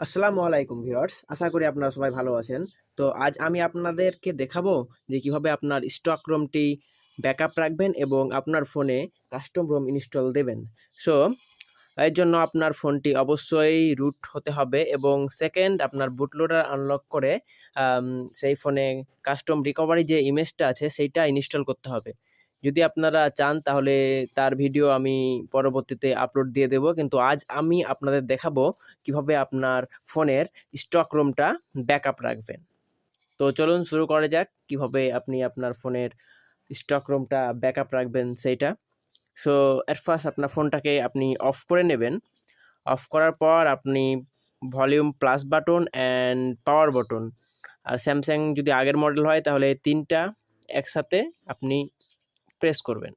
আসসালামু আলাইকুম ভিউয়ার্স, আশা করি আপনারা সবাই ভালো আছেন। তো আজ আমি আপনাদেরকে দেখাবো যে কিভাবে আপনার স্টক রোমটি ব্যাকআপ রাখবেন এবং আপনার ফোনে কাস্টম রোম ইনস্টল দেবেন। সো এর জন্য আপনার ফোনটি অবশ্যই রুট হতে হবে এবং সেকেন্ড আপনার বুটলোডার আনলক করে আম সেই ফোনে কাস্টম রিকভারি যে ইমেজটা আছে সেইটা ইনস্টল করতে হবে। যদি আপনারা চান তাহলে তার ভিডিও আমি পরবর্তীতে আপলোড দিয়ে দেব। কিন্তু আজ আমি আপনাদের দেখাবো কিভাবে আপনার ফোনের স্টক রোমটা ব্যাকআপ রাখবেন। তো চলুন শুরু করা যাক কিভাবে আপনি আপনার ফোনের স্টক রোমটা ব্যাকআপ রাখবেন সেইটা। সো এট ফার্স্ট আপনার ফোনটাকে আপনি অফ করে নেবেন। অফ করার পর আপনি volume plus button and power button, আর স্যামসাং যদি আগের মডেল হয় তাহলে ৩টা একসাথে আপনি প্রেস করবেন।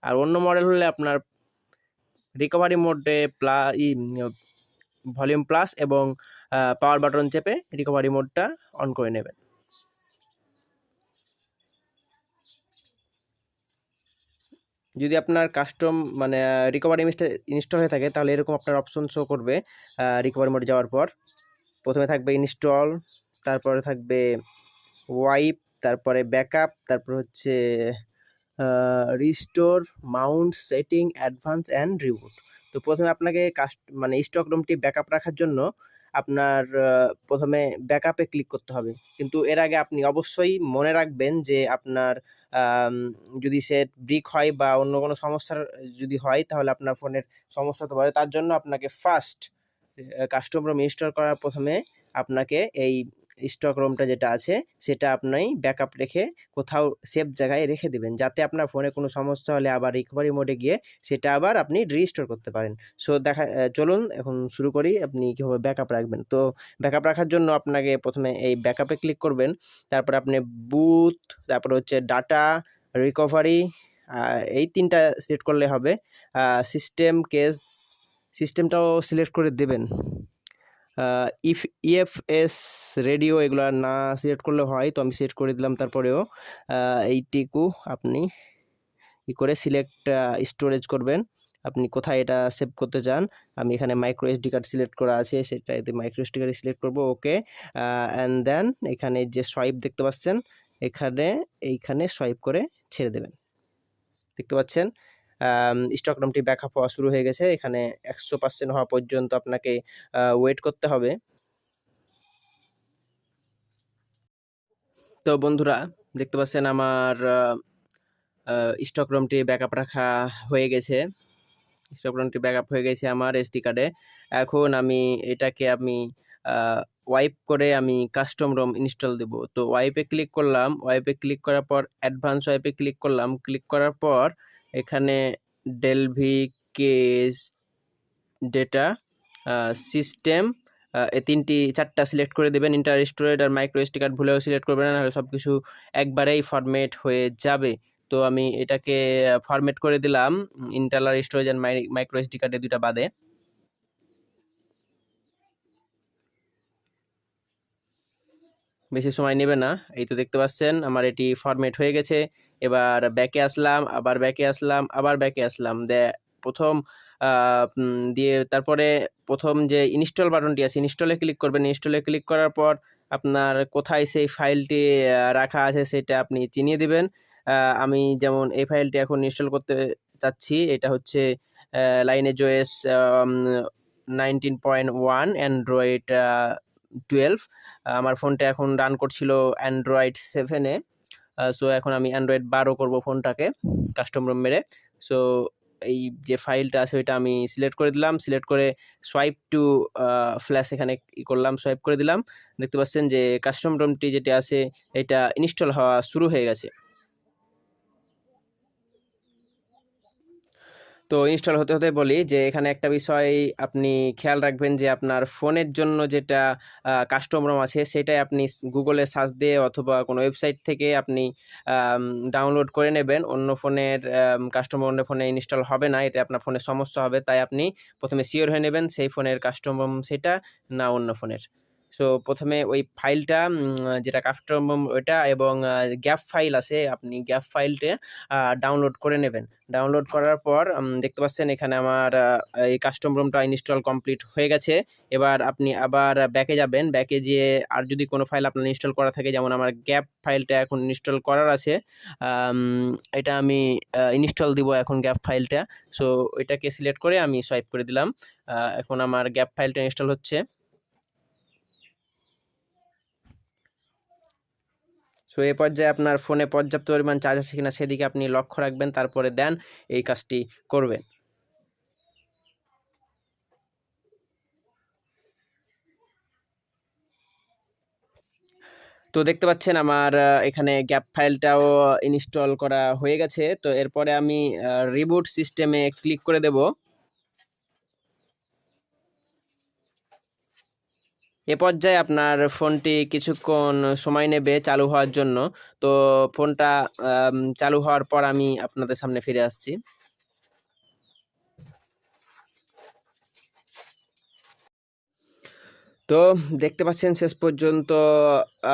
আর অন্য মডেল হলে আপনার রিকভারি মোডে ভলিউম প্লাস এবং পাওয়ার বাটন চেপে রিকভারি মোডটা অন করে নেবেন। যদি আপনার কাস্টম রিকভারি ইমেজটা ইনস্টল হয়ে থাকে তাহলে এরকম আপনার অপশন শো করবে। রিকভারি মোডে যাওয়ার পর প্রথমে থাকবে ইনস্টল, তারপরে থাকবে ওয়াইপ, তারপরে ব্যাকআপ, তারপর হচ্ছে restore, Mount, setting, advance and reboot. তো প্রথমে আপনাকে স্টক রুমটি ব্যাকআপ রাখার জন্য আপনার প্রথমে ব্যাকআপে ক্লিক করতে হবে। কিন্তু এর আগে আপনি অবশ্যই মনে রাখবেন যে আপনার যদি সেট ব্রিক হয় বা অন্য কোনো সমস্যার যদি হয় তাহলে আপনার ফোনের সমস্যা হতে পারে। তার জন্য আপনাকে ফার্স্ট কাস্টম রোম ইনস্টল করার প্রথমে আপনাকে এই স্টক রোমটা যেটা আছে সেটা আপনি ব্যাকআপ রেখে কোথাও সেফ জায়গায় রেখে দেবেন, যাতে আপনার ফোনে কোনো সমস্যা হলে আবার রিকভারি মোডে গিয়ে সেটা আবার আপনি রিস্টোর করতে পারেন। সো চলুন এখন শুরু করি আপনি কীভাবে ব্যাকআপ রাখবেন। তো ব্যাকআপ রাখার জন্য আপনাকে প্রথমে এই ব্যাকআপে ক্লিক করবেন, তারপরে আপনি বুট, তারপরে হচ্ছে ডাটা, রিকভারি, এই ৩টা সিলেক্ট করলে হবে। সিস্টেমটাও সিলেক্ট করে দেবেন। ইএফএস রেডিও এগুলো না সিলেক্ট করলে হয়, তো আমি সিলেক্ট করে দিলাম। তারপরেও এইটিকু আপনি করে সিলেক্ট স্টোরেজ করবেন, আপনি কোথায় এটা সেভ করতে চান। আমি এখানে মাইক্রো এসডি কার্ড সিলেক্ট করা আছে, সেটাতে মাইক্রো এসডি কার্ড সিলেক্ট করব। ওকে, অ্যান্ড দেন এখানে যে সোয়াইপ দেখতে পাচ্ছেন এইখানে সোয়াইপ করে ছেড়ে দেবেন। দেখতে পাচ্ছেন স্টক রুমটি ব্যাকআপ হওয়া শুরু হয়ে গেছে। এখানে 100% হওয়া পর্যন্ত আপনাকে ওয়েট করতে হবে। তো বন্ধুরা দেখতে পাচ্ছেন আমার স্টক রুমটি ব্যাকআপ রাখা হয়ে গেছে। স্টক রুমটি ব্যাকআপ হয়ে গেছে আমার এসডি কার্ডে। এখন এটাকে ওয়াইপ করে আমি কাস্টম রোম ইনস্টল দেব। তো ওয়াইপে ক্লিক করলাম, ওয়াইপে ক্লিক করার পর অ্যাডভান্স ওয়াইপে ক্লিক করলাম। ক্লিক করার পর এখানে ডেলভি, কেস, ডেটা, সিস্টেম, এই 4টা সিলেক্ট করে দেবেন। ইন্টার স্টোরেজ আর মাইক্রো এসডি কার্ড ভুলেও সিলেক্ট করবেন না, নাহলে সব কিছু একবারেই ফরম্যাট হয়ে যাবে। তো আমি এটাকে ফরম্যাট করে দিলাম ইন্টারনাল স্টোরেজ আর মাইক্রো এসডি কার্ডে 2টা বাদে। বেশি সময় নেবে না। এই তো দেখতে পাচ্ছেন আমার এটি ফরম্যাট হয়ে গেছে। এবার ব্যাকে আসলাম, আবার ব্যাকে আসলাম, আবার ব্যাকে আসলাম। প্রথম দিয়ে তারপরে প্রথম যে ইনস্টল বাটনটি আছে ইনস্টলে ক্লিক করবেন। ইনস্টলে ক্লিক করার পর আপনার কোথায় সেই ফাইলটি রাখা আছে সেটা আপনি চিনিয়ে দিবেন। আমি যেমন এই ফাইলটি এখন ইনস্টল করতে চাচ্ছি, এটা হচ্ছে লাইনেজ ওএস 19.1 অ্যান্ড্রয়েড 12। আমার ফোনটা এখন রান করছিল অ্যান্ড্রয়েড 7-এ। সো এখন আমি অ্যান্ড্রয়েড 12 করব ফোনটাকে কাস্টম রোম মেরে। সো এই যে ফাইলটা আছে ওইটা আমি সিলেক্ট করে দিলাম। সিলেক্ট করে সোয়াইপ টু ফ্ল্যাশ এখানে করলাম, সোয়াইপ করে দিলাম। দেখতে পাচ্ছেন যে কাস্টম রোমটি যেটা আছে এটা ইনস্টল হওয়া শুরু হয়ে গেছে। তো ইনস্টল হতে হতে বলি যে এখানে একটা বিষয় আপনি খেয়াল রাখবেন যে আপনার ফোনের জন্য যেটা কাস্টম রোম আছে সেটাই আপনি গুগলে সার্চ দিয়ে অথবা কোনো ওয়েবসাইট থেকে আপনি ডাউনলোড করে নেবেন। অন্য ফোনের কাস্টম অন্য ফোনে ইনস্টল হবে না, এটা আপনার ফোনের সমস্যা হবে। তাই আপনি প্রথমে শিওর হয়ে নেবেন সেই ফোনের কাস্টম রোম সেটা না অন্য ফোনের। সো প্রথমে ওই ফাইলটা যেটা কাস্টম ওইটা এবং গ্যাপ ফাইল আছে, আপনি গ্যাপ ফাইলটা ডাউনলোড করে নেবেন। ডাউনলোড করার পর দেখতে পাচ্ছেন এখানে আমার এই কাস্টম রুমটা ইনস্টল কমপ্লিট হয়ে গেছে। এবার আপনি আবার ব্যাকে যাবেন, ব্যাকে যেয়ে আর যদি কোনো ফাইল আপনার ইনস্টল করা থাকে, যেমন আমার গ্যাপ ফাইলটা এখন ইনস্টল করার আছে, এটা আমি ইনস্টল দিব এখন গ্যাপ ফাইলটা। সো এটাকে সিলেক্ট করে আমি সোয়াইপ করে দিলাম। এখন আমার গ্যাপ ফাইলটা ইনস্টল হচ্ছে। সো এই পর্যায়ে আপনার ফোনে পর্যাপ্ত পরিমাণ চার্জ আছে কিনা সেদিকে আপনি লক্ষ্য রাখবেন, তারপরে দেন এই কাজটি করবেন। তো দেখতে পাচ্ছেন আমার এখানে গ্যাপ ফাইলটাও ইনস্টল করা হয়ে গেছে। তো এরপরে আমি রিবুট সিস্টেমে ক্লিক করে দেব। এ পর্যায়ে আপনার ফোনটি কিছুক্ষণ সময় নেবে চালু হওয়ার জন্য। তো ফোনটা চালু হওয়ার পর আমি আপনাদের সামনে ফিরে আসছি। তো দেখতে পাচ্ছেন শেষ পর্যন্ত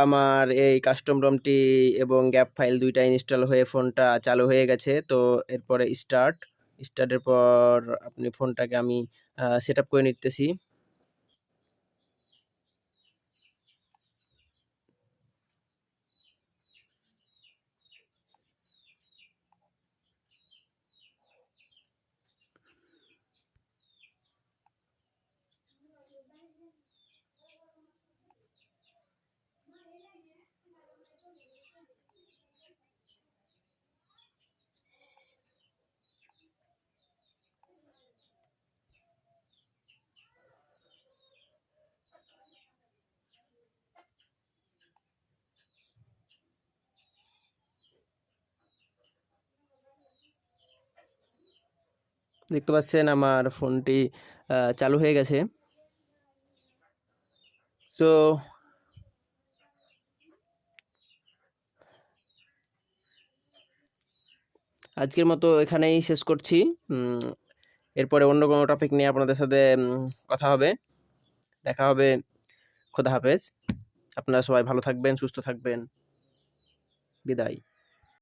আমার এই কাস্টম রমটি এবং গ্যাপ ফাইল দুইটা ইনস্টল হয়ে ফোনটা চালু হয়ে গেছে। তো এরপরে স্টার্টের পর আপনি ফোনটাকে আমি সেট আপ করে নিতেছি। দেখতে পাচ্ছেন আমার ফোনটি চালু হয়ে গেছে। তো আজকের মতো এখানেই শেষ করছি। এরপরে অন্য কোনো টপিক নিয়ে আপনাদের সাথে কথা হবে, দেখা হবে। খোদা হাফেজ। আপনারা সবাই ভালো থাকবেন, সুস্থ থাকবেন। বিদায়।